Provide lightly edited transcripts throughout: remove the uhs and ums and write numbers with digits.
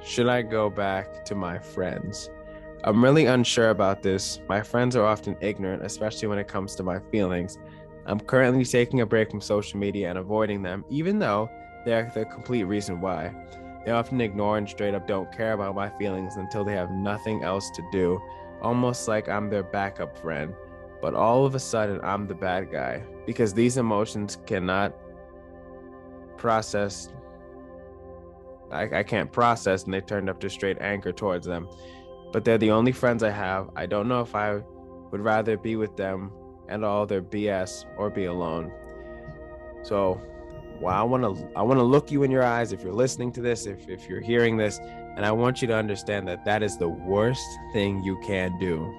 Should I go back to my friends? I'm really unsure about this. My friends are often ignorant, especially when it comes to my feelings. I'm currently taking a break from social media and avoiding them, even though they're the complete reason why. They often ignore and straight up don't care about my feelings until they have nothing else to do, almost like I'm their backup friend. But all of a sudden, I'm the bad guy because these emotions cannot process I can't process, and they turned up to straight anger towards them. But they're the only friends I have. I don't know if I would rather be with them and all their BS or be alone. So, well, I want to look you in your eyes if you're listening to this, if you're hearing this, and I want you to understand that that is the worst thing you can do.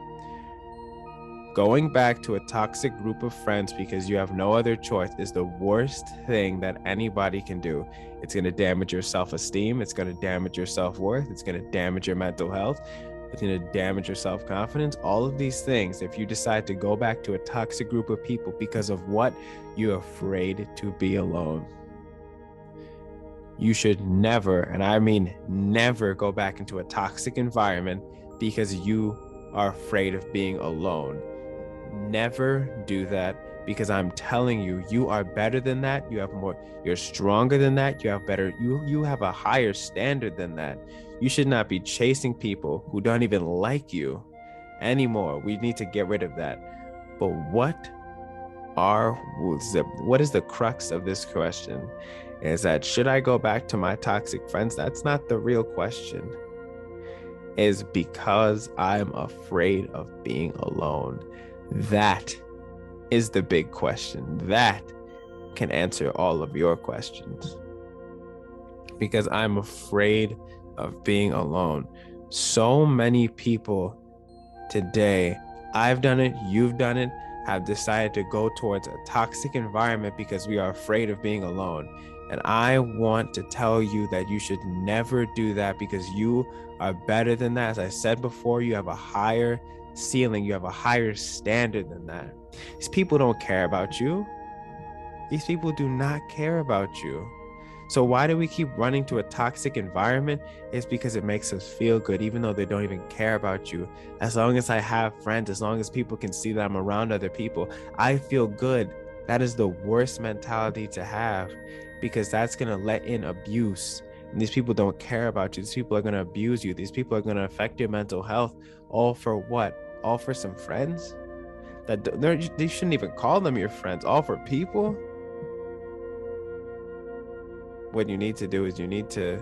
Going back to a toxic group of friends because you have no other choice is the worst thing that anybody can do. It's going to damage your self-esteem. It's going to damage your self-worth. It's going to damage your mental health. It's going to damage your self-confidence. All of these things, if you decide to go back to a toxic group of people because of what you're afraid to be alone. You should never, and I mean never, go back into a toxic environment because you are afraid of being alone. Never do that, because I'm telling you, you are better than that. You have more, you're stronger than that. You have better, you have a higher standard than that. You should not be chasing people who don't even like you anymore. We need to get rid of that. But what is the crux of this question is that, should I go back to my toxic friends? That's not the real question. Is because I'm afraid of being alone. That is the big question. That can answer all of your questions. Because I'm afraid of being alone. So many people today, I've done it, you've done it, have decided to go towards a toxic environment because we are afraid of being alone. And I want to tell you that you should never do that, because you are better than that. As I said before, you have a higher ceiling, you have a higher standard than that. These people don't care about you. These people do not care about you. So why do we keep running to a toxic environment? It's because it makes us feel good, even though they don't even care about you. As long as I have friends, as long as people can see that I'm around other people, I feel good. That is the worst mentality to have, because that's going to let in abuse. And these people don't care about you. These people are going to abuse you. These people are going to affect your mental health. All for what? All for some friends? They shouldn't even call them your friends. All for people? What you need to do is you need to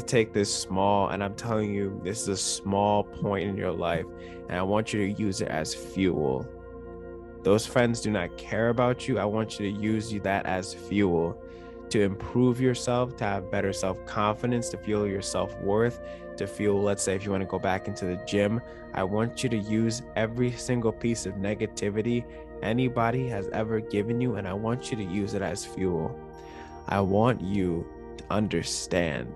take this small, and I'm telling you, this is a small point in your life, and I want you to use it as fuel. Those friends do not care about you. I want you to use that as fuel to improve yourself, to have better self-confidence, to feel your self-worth, to feel, let's say, if you want to go back into the gym, I want you to use every single piece of negativity anybody has ever given you, and I want you to use it as fuel. I want you to understand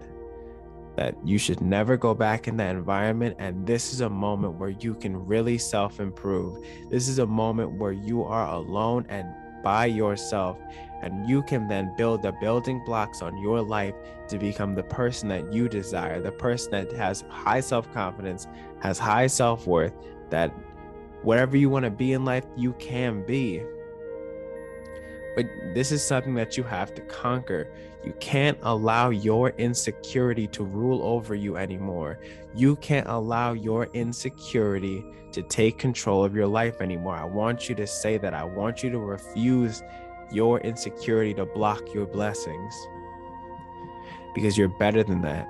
that you should never go back in that environment. And this is a moment where you can really self-improve. This is a moment where you are alone and by yourself, and you can then build the building blocks on your life to become the person that you desire, the person that has high self-confidence, has high self-worth, that whatever you want to be in life, you can be. But this is something that you have to conquer. You can't allow your insecurity to rule over you anymore. You can't allow your insecurity to take control of your life anymore. I want you to say that. I want you to refuse your insecurity to block your blessings, because you're better than that.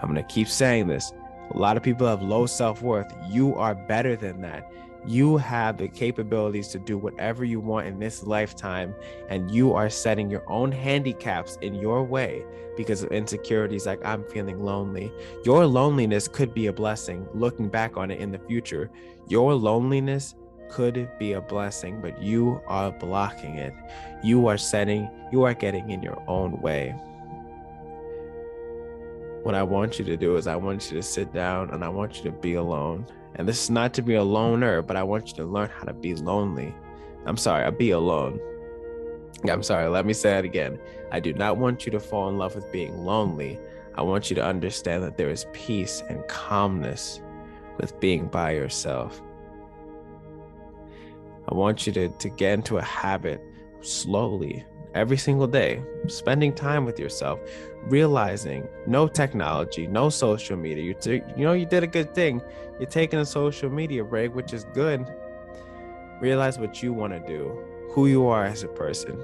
I'm going to keep saying this. A lot of people have low self-worth. You are better than that. You have the capabilities to do whatever you want in this lifetime, and you are setting your own handicaps in your way because of insecurities like, I'm feeling lonely. Your loneliness could be a blessing. Looking back on it in the future, your loneliness could be a blessing, but you are blocking it. You are getting in your own way. What I want you to do is I want you to sit down and I want you to be alone. And this is not to be a loner, but I want you to learn how to be lonely. Be alone. I'm sorry, let me say it again. I do not want you to fall in love with being lonely. I want you to understand that there is peace and calmness with being by yourself. I want you to get into a habit slowly, every single day, spending time with yourself, realizing no technology, no social media. You did a good thing. You're taking a social media break, which is good. Realize what you want to do, who you are as a person,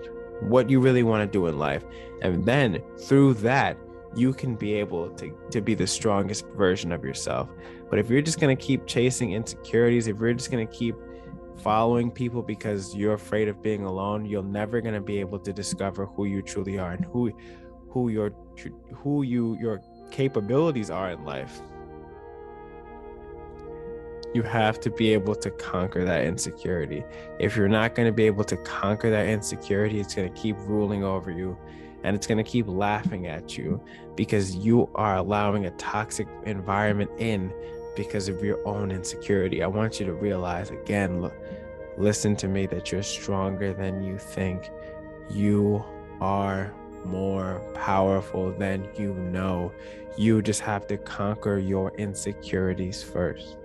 what you really want to do in life. And then through that, you can be able to be the strongest version of yourself. But if you're just going to keep chasing insecurities, if you're just going to keep following people because you're afraid of being alone, you're never going to be able to discover who you truly are and who your capabilities are in life. You have to be able to conquer that insecurity. If you're not going to be able to conquer that insecurity, it's going to keep ruling over you, and it's going to keep laughing at you because you are allowing a toxic environment in because of your own insecurity. I want you to realize, again, listen to me, that you're stronger than you think. You are more powerful than you know. You just have to conquer your insecurities first.